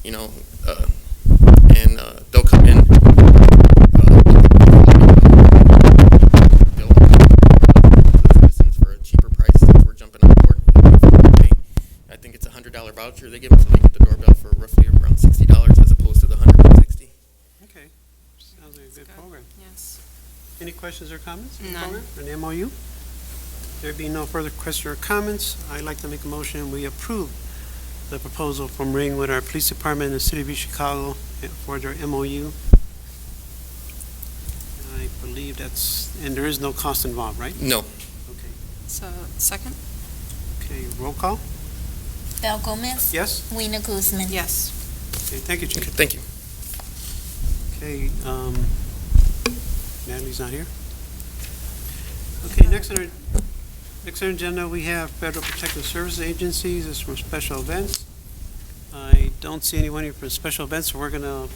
you know, and they'll come in. They'll the citizens for a cheaper price since we're jumping on board. I think it's $100 voucher they give them, so they get the doorbell for roughly around $60 as opposed to the $160. Okay, sounds like a good Good. program. Yes. Any questions or comments? on the None. program, or the MOU? There being no further questions or comments, I'd like to make a motion, we approve the proposal from Ringwood, our police department in the city of East Chicago for their MOU. I believe that's, and there is no cost involved, right? No. Okay, So, second? okay, roll call? Val Gomez. Yes? Weena Guzman. Yes. Okay, thank you, Okay, Chief. thank you. Okay, Natalie's not here. Okay, next on our agenda, we have Federal Protective Services Agencies. This is from special events. I don't see anyone here for special events, so we're going to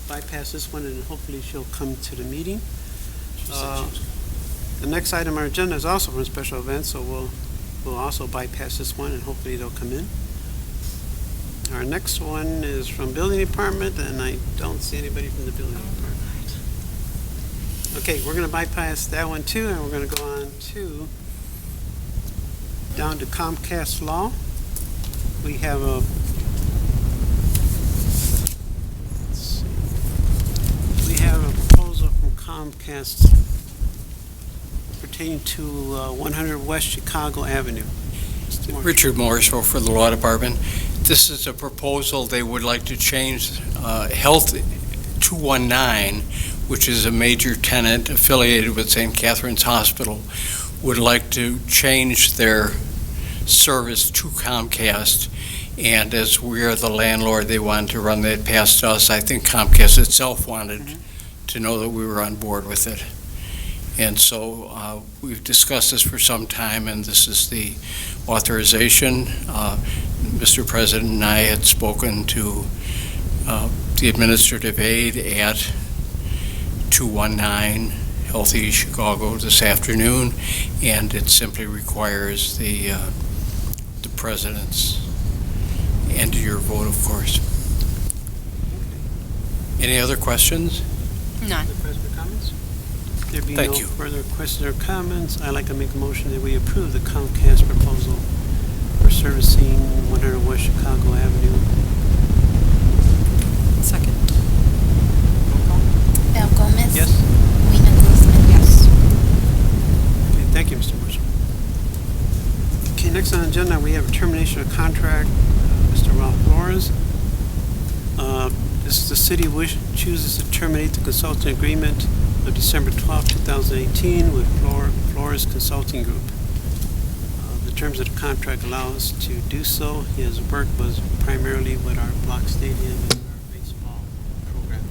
bypass this one, and hopefully she'll come to the meeting. The next item on our agenda is also from special events, so we'll also bypass this one, and hopefully they'll come in. Our next one is from Building Department, and I don't see anybody from the Building Department. Okay, we're going to bypass that one too, and we're going to go on to, down to Comcast Law. We have a, let's see, we have a proposal from Comcast pertaining to 100 West Chicago Avenue. Mr. Moore. Richard Morrisville for the Law Department. This is a proposal. They would like to change Health 219, which is a major tenant affiliated with St. Catherine's Hospital, would like to change their service to Comcast. And as we are the landlord, they wanted to run that past us. I think Comcast itself wanted to know that we were on board with it. And so we've discussed this for some time, and this is the authorization. Mr. President and I had spoken to the administrative aide at 219 Healthy Chicago this afternoon, and it simply requires the president's and your vote, of course. Any other questions? None. Other questions or comments? There being Thank no you. further questions or comments, I'd like to make a motion that we approve the Comcast proposal for servicing 100 West Chicago Avenue. Second? Roll call? Val Gomez. Yes? Weena Guzman. Yes. Okay, thank you, Mr. Marshall. Okay, next on the agenda, we have a termination of contract, Mr. Ralph Flores. This is the city chooses to terminate the consulting agreement of December 12, 2018 with Flores Consulting Group. The terms of the contract allow us to do so. His work was primarily with our block stadium and our baseball program.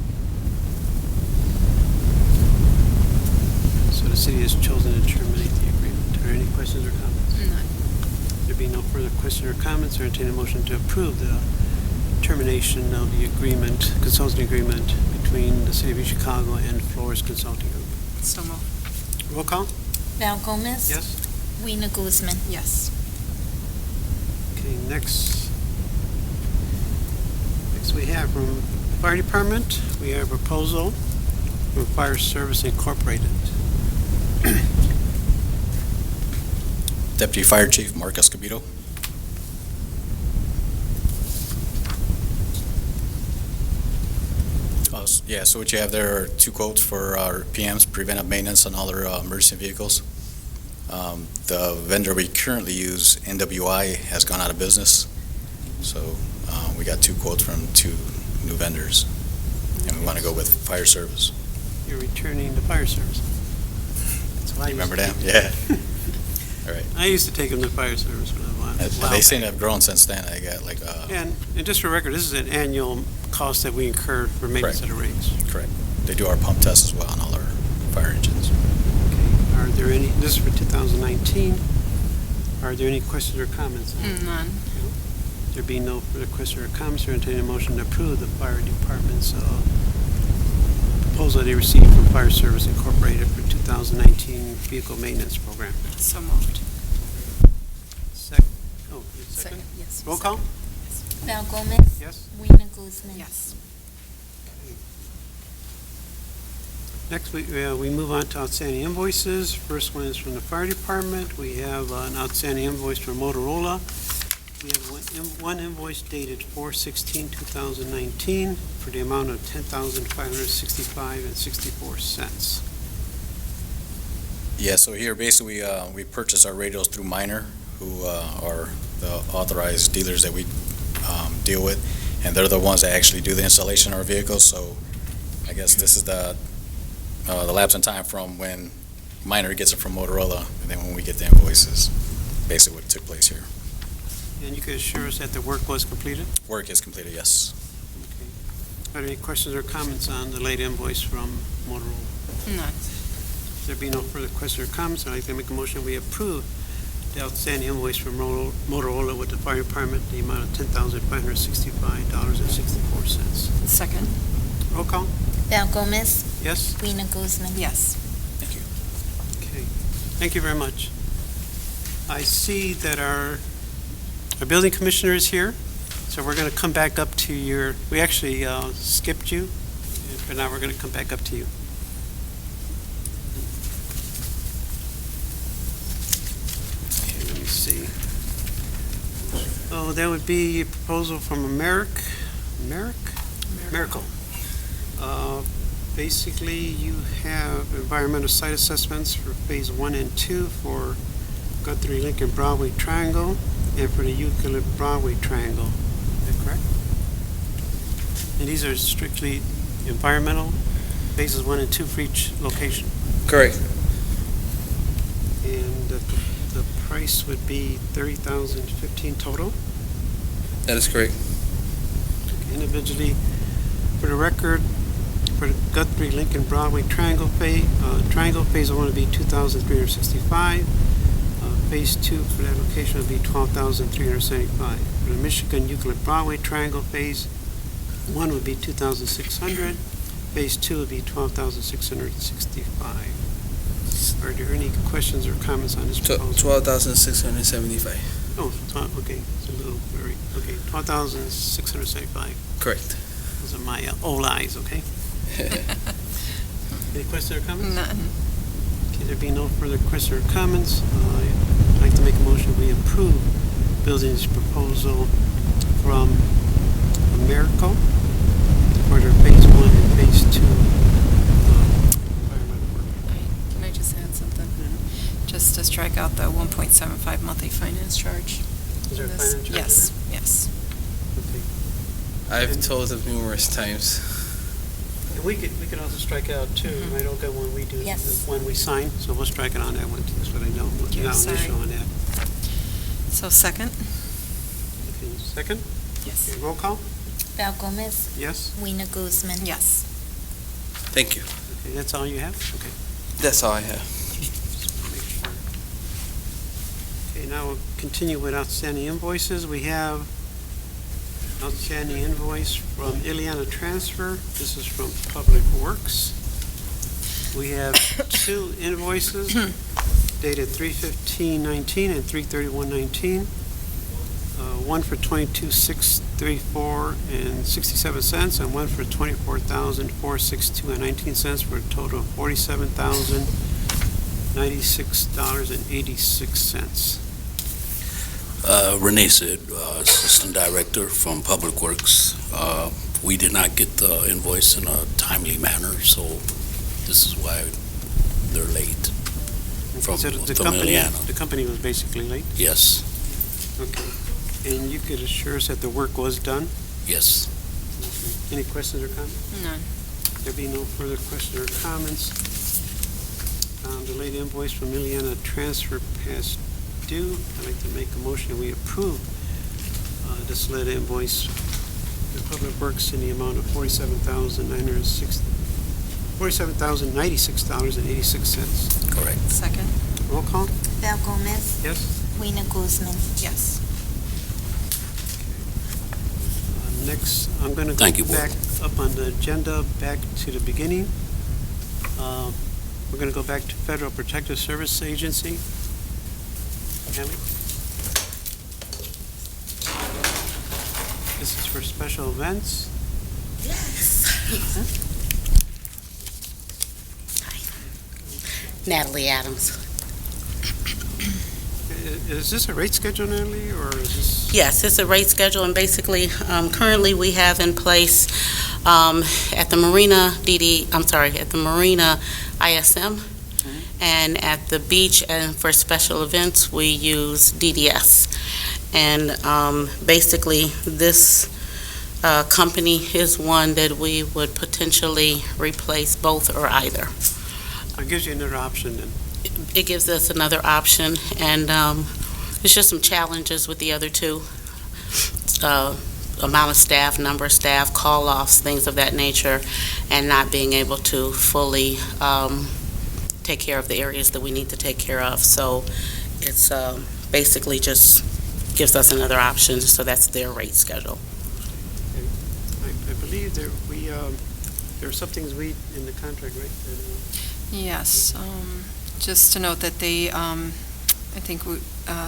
So the city has chosen to terminate the agreement. Are there any questions or comments? None. There being no further questions or comments, I entertain a motion to approve the termination of the agreement, consulting agreement between the city of East Chicago and Flores Consulting Group. So moved. Roll call? Val Gomez. Yes? Weena Guzman. Yes. Okay, next we have from Fire Department, we have a proposal from Fire Service Incorporated. Deputy Fire Chief Mark Escobedo. Yeah, so what you have there are two quotes for our PMs, preventive maintenance on all our emergency vehicles. The vendor we currently use, NWI, has gone out of business. So we got two quotes from two new vendors, and we want to go with Fire Service. You're returning to Fire Service. That's why I You used remember to them? take Yeah. All right. I used to take them to Fire Service when I was. They seem to have grown since then. I got like, And just for record, this is an annual cost that we incur for maintenance of the rigs. correct. They do our pump tests as well on all our fire engines. Okay, are there any, this is for 2019, are there any questions or comments? None. There being no further questions or comments, I entertain a motion to approve the Fire Department's proposal they received from Fire Service Incorporated for 2019 vehicle maintenance program. So moved. Second. Second, yes. Roll call? Val Gomez. Yes. Weena Guzman. Yes. Next, we move on to outstanding invoices. First one is from the fire department. We have an outstanding invoice from Motorola. We have one invoice dated 4/16/2019 for the amount of $10,565.64. Yeah, so here basically we purchase our radios through Miner, who are the authorized dealers that we deal with, and they're the ones that actually do the installation of our vehicles. So I guess this is the lapse in time from when Miner gets it from Motorola, and then when we get the invoices, basically what took place here. And you can assure us that the work was completed? Work is completed, yes. Okay. Are there any questions or comments on the late invoice from Motorola? None. If there be no further questions or comments, I'd like to make a motion we approve the outstanding invoice from Motorola with the fire department, the amount of $10,565.64. Second? Roll call? Val Gomez. Yes? Weena Guzman. Yes. Thank you. Okay. Thank you very much. I see that our building commissioner is here, so we're going to come back up to we actually skipped you, but now we're going to come back up to you. Okay, let me see. Oh, that would be a proposal from Miracle. Basically, you have environmental site assessments for Phase 1 and 2 for Guthrie Lincoln Broadway Triangle and for the Euclid Broadway Triangle. Is that correct? And these are strictly environmental, Phases 1 and 2 for each location. Correct. And the price would be $30,015 total. That is correct. Individually, for the record, for the Guthrie Lincoln Broadway Triangle Phase 1 would be $2,365. Phase 2 for that location would be $12,375. For the Michigan Euclid Broadway Triangle Phase 1 would be $2,600. Phase 2 would be $12,665. Are there any questions or comments on this proposal? 12,675. Oh, okay, it's a little very, okay, 12,675. Correct. Those are my old eyes, okay? Any questions or comments? None. Okay, there being no further questions or comments, I'd like to make a motion we approve building's proposal from Americo for their Phase 1 and Phase 2 environmental work. Can I just add something? Just to strike out the 1.75 monthly finance charge. Is there a This- finance charge in Yes, yes. Okay. I've told them numerous times. And we could also strike out too, Mhm. right, Olga, when we do, Yes. when we sign, so we'll strike it on that one too, that's what I know. Okay, Not an sorry. issue on that. So second? Okay, second? Yes. Okay, roll call? Val Gomez. Yes? Weena Guzman. Yes. Thank you. Okay, that's all you have? Okay. That's all I have. Make sure. Okay, now we'll continue with outstanding invoices. We have outstanding invoice from Ileana Transfer. This is from Public Works. We have two invoices dated 3/15/19 and 3/31/19. One for $22,634 and 67 cents, and one for $24,462 and 19 cents, for a total of $47,096.86. Renee Sid, Assistant Director from Public Works. We did not get the invoice in a timely manner, so this is why they're late. From So the company, Ileana. the company was basically late? Yes, Okay. And you could assure us that the work was done? yes. Any questions or comments? None. There be no further questions or comments. The late invoice from Ileana Transfer past due. I'd like to make a motion we approve this late invoice to Public Works in the amount of $47,096.86. Correct. Second? Roll call? Val Gomez. Yes? Weena Guzman. Yes. Next, I'm going to Thank you, go Board. back up on the agenda, back to the beginning. We're going to go back to Federal Protective Service Agency. Hanley? This is for special events. Natalie Adams. Is this a rate schedule, Natalie, or is this? Yes, it's a rate schedule, and basically, currently we have in place at the Marina at the Marina ISM, and at the beach and for special events, we use DDS. And basically, this company is one that we would potentially replace both or either. It gives you another option then. It gives us another option, and there's just some challenges with the other two. Amount of staff, number of staff, call-offs, things of that nature, and not being able to fully take care of the areas that we need to take care of. So it's basically just gives us another option, so that's their rate schedule. I believe there are some things in the contract, right? Yes, just to note that they, I think,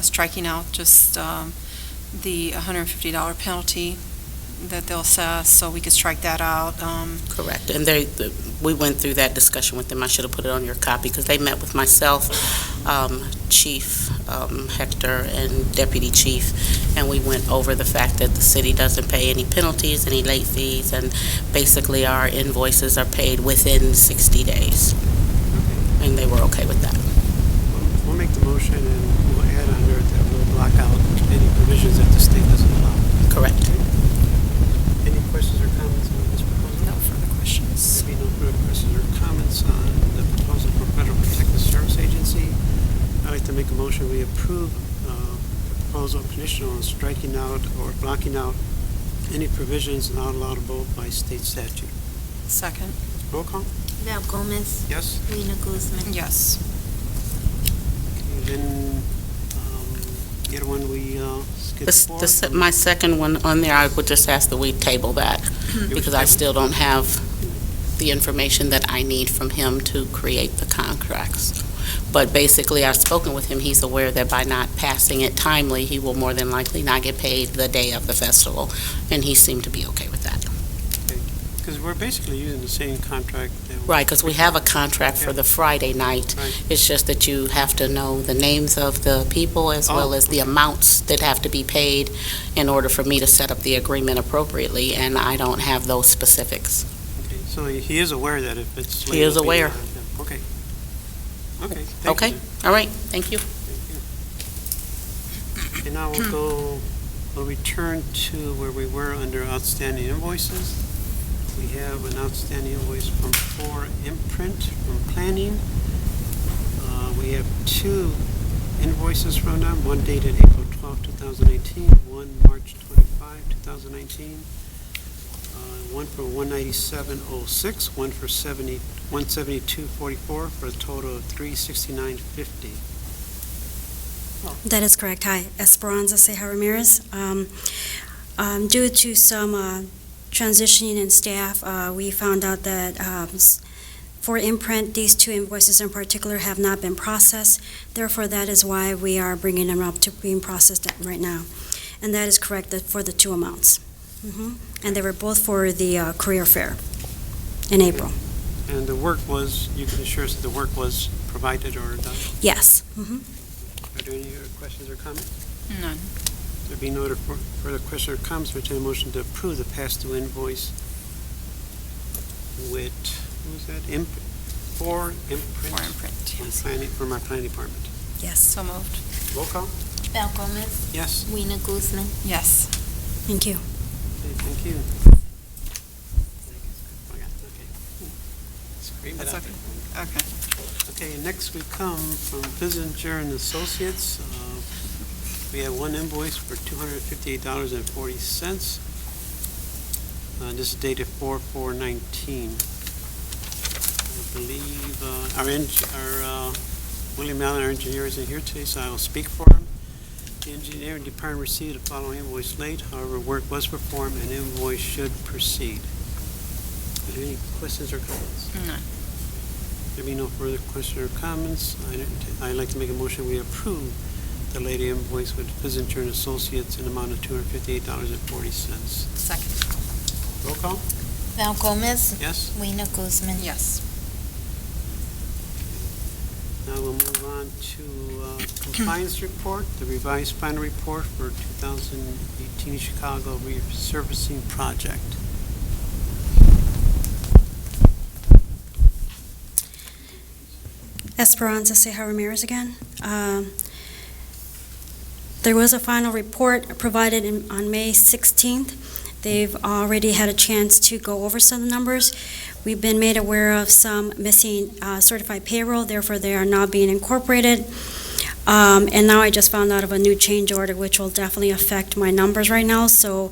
striking out just the $150 penalty that they'll assess, so we could strike that out. Correct, and we went through that discussion with them. I should have put it on your copy, because they met with myself, Chief Hector, and Deputy Chief, and we went over the fact that the city doesn't pay any penalties, any late fees, and basically our invoices are paid within 60 days, and they were okay with that. We'll make the motion and we'll add under it that we'll block out any provisions that the state doesn't allow. Correct. Any questions or comments on this proposal? No further questions. There be no further questions or comments on the proposal for Federal Protective Service Agency. I'd like to make a motion we approve the proposal conditional on striking out or blocking out any provisions not allowable by state statute. Second. Roll call? Val Gomez, Yes? Rena Guzman. Yes. Okay, then the other one we skipped My second one on there, I would just ask that we table that, because I still don't have the information that I need from him to create the contracts. But basically, I've spoken with him. He's aware that by not passing it timely, he will more than likely not get paid the day of the festival, and he seemed to be okay with that. Because we're basically using the same contract. Right, because we have a contract for the Friday night. Right. It's just that you have to know the names of the people as well as the amounts that have to be paid in order for me to set up the agreement appropriately, and I don't have those specifics. Okay, so he is aware that if it's late. He is it'll be aware. on him. Okay. Okay. Thank Okay? you. All right, thank you. Thank you. And now we'll return to where we were under outstanding invoices. We have an outstanding invoice from 4 Imprint from planning. We have 2 invoices from them, one dated April 12, 2018, one March 25, 2019, one for 197.06, one for 172.44, for a total of 369.50. That is correct. Hi, Esperanza Ceja Ramirez. Due to some transitioning in staff, we found out that for Imprint, these 2 invoices in particular have not been processed. Therefore, that is why we are bringing them up to being processed right now. And that is correct for the 2 amounts. And they were both for the career fair in April. And the work was, you can assure us that the work was provided or done? Yes. Are there any other questions or comments? None. There being no other further questions or comments, we entertain a motion to approve the past due invoice with, who was that? For Imprint? For Imprint, From yes. from our planning department. Yes. So moved. Roll call? Val Gomez, Yes. Rena Guzman. Yes. Thank you. Okay, thank you. Scream it That's out. Okay. Okay, next we come from Bissinger and Associates. We have one invoice for $258.40. This is dated 4/4/19. I believe our William Allen, our engineer, is in here today, so I will speak for him. The engineering department received the following invoice late. However, work was performed and invoice should proceed. Are there any questions or comments? None. There be no further questions or comments, I'd like to make a motion we approve the lady invoice with Physinger and Associates in the amount of $258.40. Second. Roll call? Val Gomez, Yes? Rena Guzman. Yes. Now we'll move on to compliance report, the revised final report for 2018 Chicago resurfacing project. Esperanza Ceja Ramirez again. There was a final report provided on May 16th. They've already had a chance to go over some numbers. We've been made aware of some missing certified payroll, therefore they are now being incorporated. And now I just found out of a new change order, which will definitely affect my numbers right now, so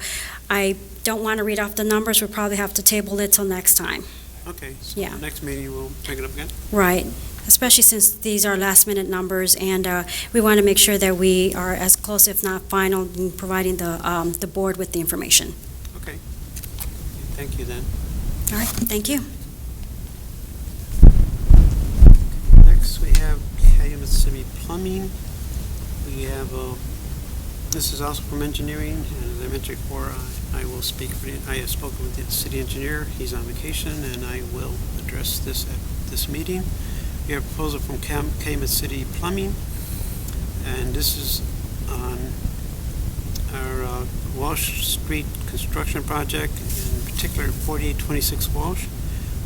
I don't want to read off the numbers. We'll probably have to table it till next time. Okay, so Yeah. next meeting we'll pick it up again? Right, especially since these are last-minute numbers, and we want to make sure that we are as close, if not final, in providing the board with the information. Okay. Thank you then. All right, thank you. Next, we have Calumet City Plumbing. We have, this is also from engineering, and as I mentioned before, I will speak, I have spoken with the city engineer, he's on vacation, and I will address this at this meeting. We have a proposal from Calumet City Plumbing, and this is on our Walsh Street construction project, in particular 4826 Walsh.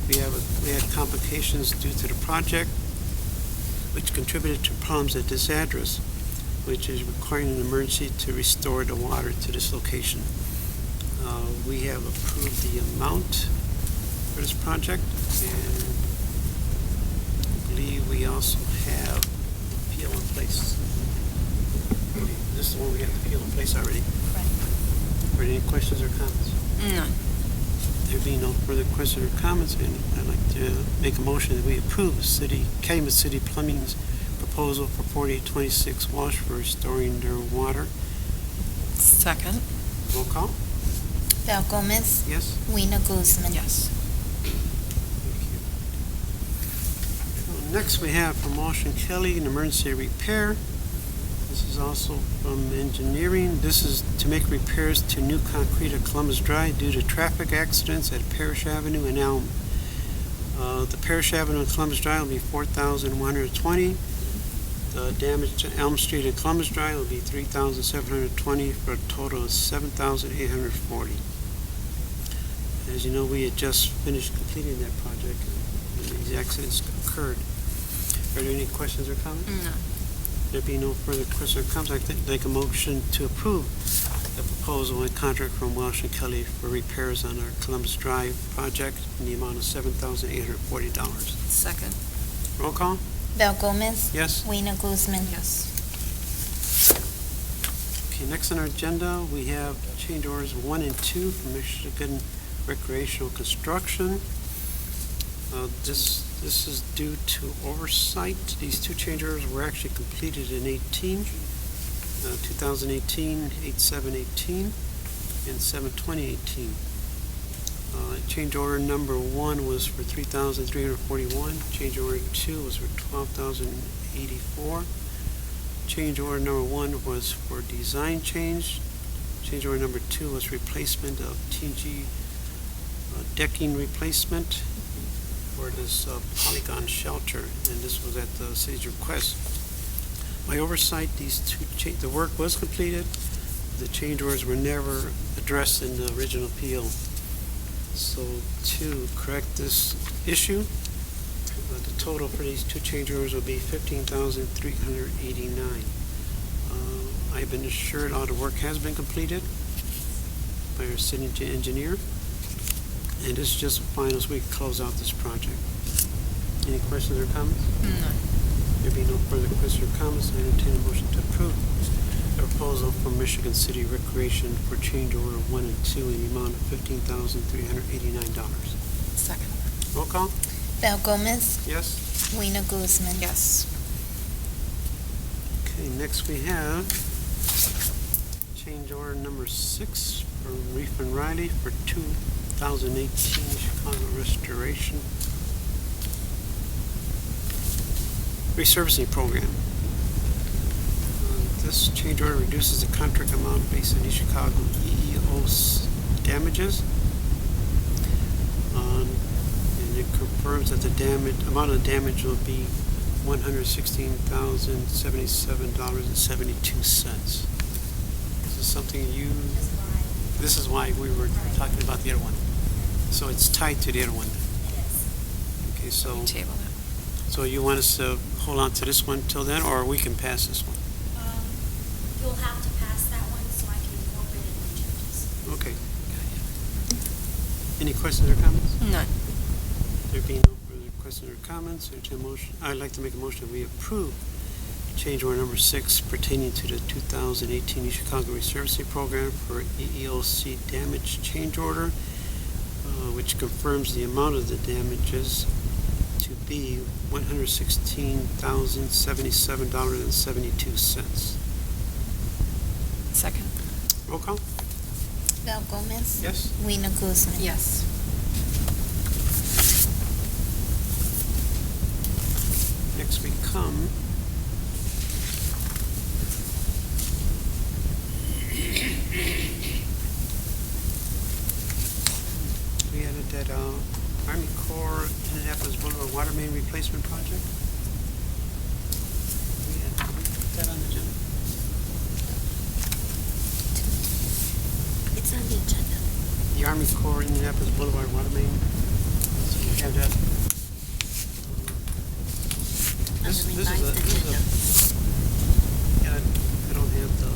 We had complications due to the project, which contributed to problems at this address, which is requiring an emergency to restore the water to this location. We have approved the amount for this project, and I believe we also have appeal in place. This is the one we have appeal in place already. Are there any questions or comments? None. There being no further questions or comments, and I'd like to make a motion that we approve Calumet City Plumbing's proposal for 4826 Walsh for restoring their water. Second. Roll call? Val Gomez, Yes? Rena Guzman. Yes. Next, we have from Walsh and Kelly, an emergency repair. This is also from engineering. This is to make repairs to new concrete at Columbus Drive due to traffic accidents at Parrish Avenue and Elm. The Parrish Avenue and Columbus Drive will be $4,120. The damage to Elm Street and Columbus Drive will be $3,720 for a total of $7,840. As you know, we had just finished completing that project when these accidents occurred. Are there any questions or comments? No. There being no further questions or comments, I'd like to make a motion to approve the proposal and contract from Welsh and Kelly for repairs on our Columbus Drive project in the amount of $7,840. Second. Roll call? Val Gomez, Yes? Rena Guzman. Yes. Okay, next on our agenda, we have change orders 1 and 2 from Michigan Recreational Construction. This is due to oversight. These two change orders were actually completed in 2018, 8/7/18, and 7/20/18. Change order number 1 was for $3,341. Change order 2 was for $12,084. Change order number 1 was for design change. Change order number 2 was replacement of TG decking replacement for this polygon shelter, and this was at the city's request. By oversight, the work was completed. The change orders were never addressed in the original appeal. So to correct this issue, the total for these two change orders will be $15,389. I've been assured all the work has been completed by our city engineer, and this is just final so we can close out this project. Any questions or comments? None. There being no further questions or comments, I entertain a motion to approve the proposal from Michigan City Recreation for change order 1 and 2 in the amount of $15,389. Second. Roll call? Val Gomez, Yes? Rena Guzman. Yes. Okay, next we have change order number 6 from Reef and Riley for 2018 Chicago Restoration Resurfacing Program. This change order reduces the contract amount based on East Chicago EEO damages. And it confirms that the amount of damage will be $116,077.72. This is something this is why we were talking about the other one. So it's tied to the other one. Okay, so Table that. so you want us to hold on to this one till then, or we can pass this one? You'll have to pass that one so I can incorporate any changes. Okay. Any questions or comments? None. There being no further questions or comments, I'd like to make a motion that we approve change order number 6 pertaining to the 2018 East Chicago Resurfacing Program for EEOC damage change order, which confirms the amount of the damages to be $116,077.72. Second. Roll call? Val Gomez. Yes? Rena Guzman. Yes. Next we come we added that Army Corps Indianapolis Boulevard Water Main Replacement Project. We put that on the agenda. It's on the agenda. The Army Corps Indianapolis Boulevard Water Main. So we have that. On This the is revised agenda. Yeah, I don't have the.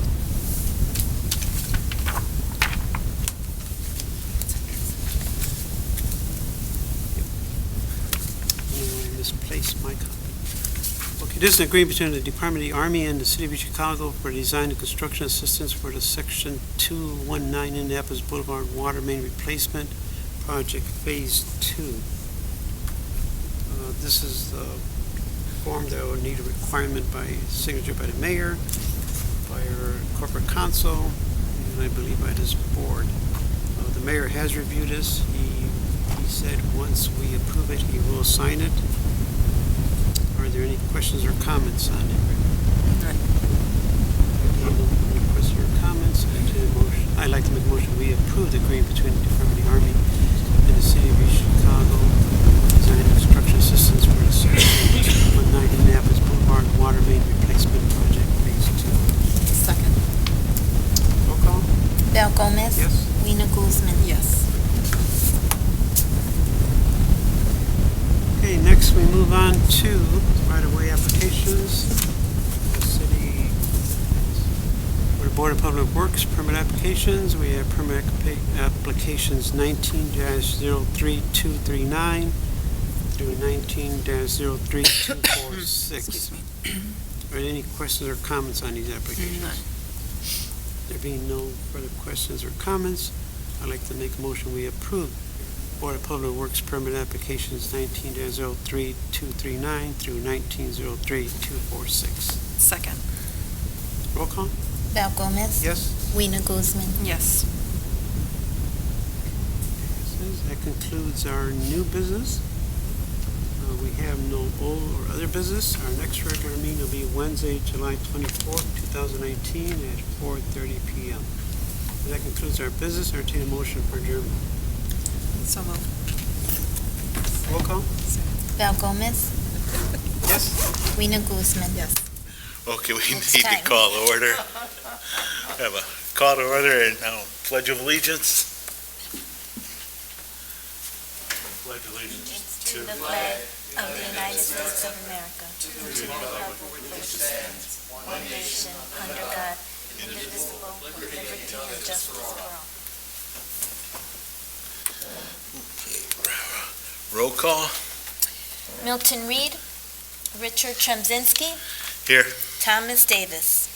I misplaced my copy. Okay, this is an agreement between the Department of the Army and the City of Chicago for design and construction assistance for the Section 219 Indianapolis Boulevard Water Main Replacement Project Phase 2. This is the form that will need a requirement by signature by the mayor, by our corporate counsel, and I believe by this board. The mayor has reviewed this. He said once we approve it, he will sign it. Are there any questions or comments on it? None. Any questions or comments? I'd like to make a motion. We approve the agreement between the Department of the Army and the City of Chicago, design and construction assistance for the Section 219 Indianapolis Boulevard Water Main Replacement Project Phase 2. Second. Roll call? Val Gomez. Yes. Rena Guzman. Yes. Okay, next we move on to right-of-way applications. The city, for the Board of Public Works, permit applications. We have permit applications 19-03239 through 19-03246. Excuse me. Are there any questions or comments on these applications? None. There being no further questions or comments, I'd like to make a motion we approve Board of Public Works permit applications 19-03239 through 19-03246. Second. Roll call? Val Gomez. Yes? Rena Guzman. Yes. That concludes our new business. We have no old or other business. Our next regular meeting will be Wednesday, July 24th, 2019 at 4:30 p.m. And that concludes our business. Entertain a motion for adjournment. So moved. Roll call? Val Gomez. Yes? Rena Guzman. Yes. Okay, we It's need to time. call to order. We have a call to order and now Pledge of Allegiance. Pledge allegiance To the flag of the United States of America. To the republic which stands, one nation, under God, indivisible, with liberty and justice for all. Roll call. Milton Reed. Richard Tremzinski. Here. Thomas Davis.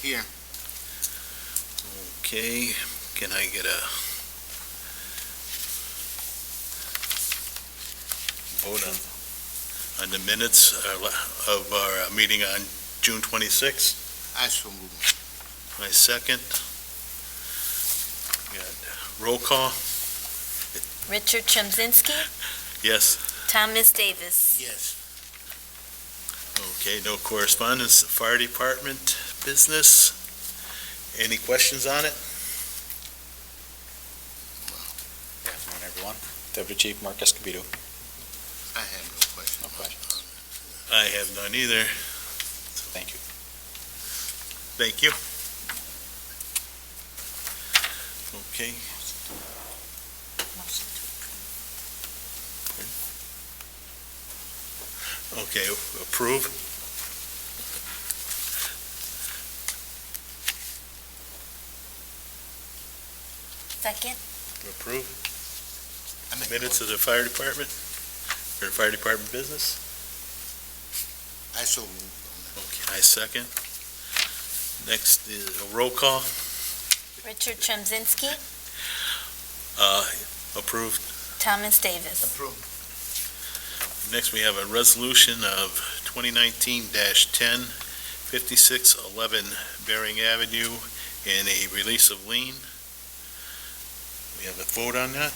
Okay, can I get a vote on the minutes of our meeting on June 26th? I so move. My second. Got roll call. Richard Tremzinski. Yes. Thomas Davis. Yes. Okay, no correspondence. Fire department business. Any questions on it? Good afternoon, everyone. Deputy Chief Mark Escobedo. I have no questions. No questions. I have none either. Thank you. Thank you. Okay. Okay, approve. Second? Approve. Minutes of the fire department, or fire department business. I so move. Okay, I second. Next is a roll call. Richard Tremzinski? Approved. Thomas Davis? Approved. Next, we have a resolution of 2019-10, 5611 Bering Avenue, and a release of lien. We have a vote on that?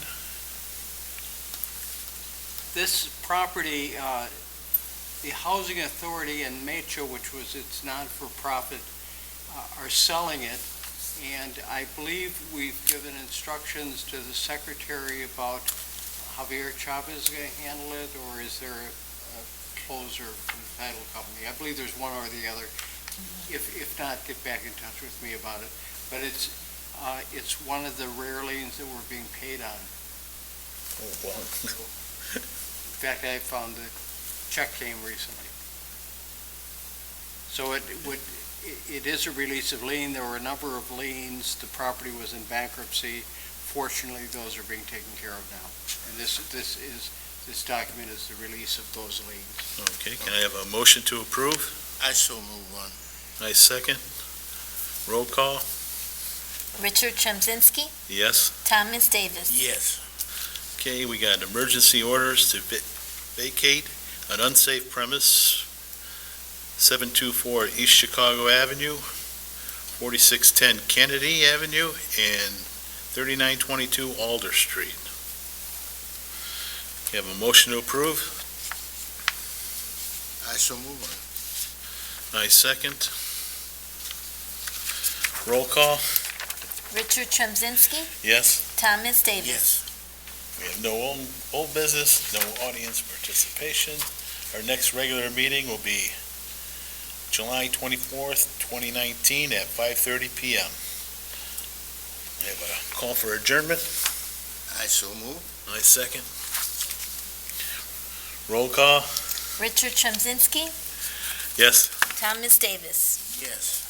This property, the Housing Authority in Mecho, which was its non-for-profit, are selling it, and I believe we've given instructions to the secretary about Javier Chavez is going to handle it, or is there a closer from the title company? I believe there's one or the other. If not, get back in touch with me about it. But it's one of the rare liens that we're being paid on. Oh, well. In fact, I found the check came recently. So it is a release of lien. There were a number of liens. The property was in bankruptcy. Fortunately, those are being taken care of now. And this document is the release of those liens. Okay, can I have a motion to approve? I so move on. I second. Roll call. Richard Tremzinski? Yes. Thomas Davis? Yes. Okay, we got emergency orders to vacate an unsafe premise, 724 East Chicago Avenue, 4610 Kennedy Avenue, and 3922 Alder Street. You have a motion to approve? I so move on. I second. Roll call. Richard Tremzinski? Yes. Thomas Davis? Yes. We have no old business, no audience participation. Our next regular meeting will be July 24th, 2019 at 5:30 PM. I have a call for adjournment. I so move. I second. Roll call. Richard Tremzinski? Yes. Thomas Davis? Yes.